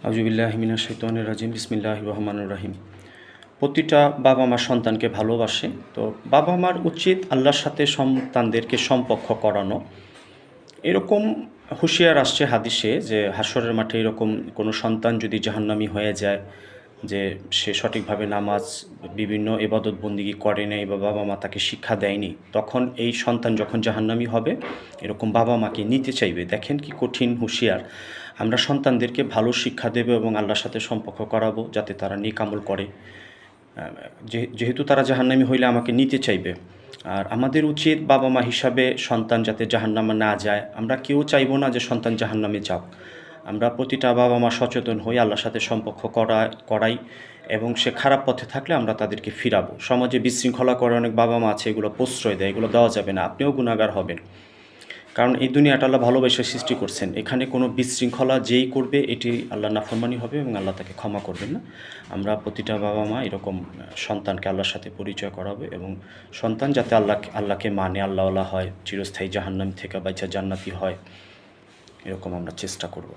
আউযুবিল্লাহি মিনাশ শাইতানির রাজিম বিসমিল্লাহির রহমানির রহিম। প্রতিটা বাবা মা সন্তানকে ভালোবাসে। তো বাবা মার উচিত আল্লাহর সাথে সন্তানদেরকে সম্পর্ক করানো। এরকম হুঁশিয়ার আসছে হাদিসে যে হাশরের মাঠে এরকম কোনো সন্তান যদি জাহান্নামী হয়ে যায়, যে সে সঠিকভাবে নামাজ বিভিন্ন ইবাদত বন্দিগি করে নাই বা বাবা মা তাকে শিক্ষা দেয়নি, তখন এই সন্তান যখন জাহান্নামী হবে এরকম বাবা মাকে নিতে চাইবে। দেখেন কি কঠিন হুঁশিয়ার। আমরা সন্তানদেরকে ভালো শিক্ষা দেব এবং আল্লাহর সাথে সম্পর্ক করাবো যাতে তারা নেক আমল করে। যেহেতু তারা জাহান্নামী হইলে আমাকে নিতে চাইবে, আর আমাদের উচিত বাবা মা হিসাবে সন্তান যাতে জাহান্নামে না যায়। আমরা কেউ চাইবো না যে সন্তান জাহান্নামে যাক। আমরা প্রতিটা বাবা মা সচেতন হই, আল্লাহর সাথে সম্পর্ক করাই এবং সে খারাপ পথে থাকলে আমরা তাদেরকে ফিরাবো। সমাজে বিশৃঙ্খলা করে অনেক বাবা মা আছে, এগুলো প্রশ্রয় দেয়, এগুলো দেওয়া যাবে না। আপনিও গুনাহগার হবেন, কারণ এই দুনিয়াটা আল্লাহ ভালোবেসে সৃষ্টি করছেন। এখানে কোনো বিশৃঙ্খলা যেই করবে এটি আল্লাহ নাফরমানি হবে এবং আল্লাহ তাকে ক্ষমা করবেন না। আমরা প্রতিটা বাবা মা এরকম সন্তানকে আল্লাহর সাথে পরিচয় করাবে এবং সন্তান যাতে আল্লাহকে মানে, আল্লাহওয়ালা হয়, চিরস্থায়ী জাহান্নাম থেকে বাইচা জান্নাতি হয়, এরকম আমরা চেষ্টা করব।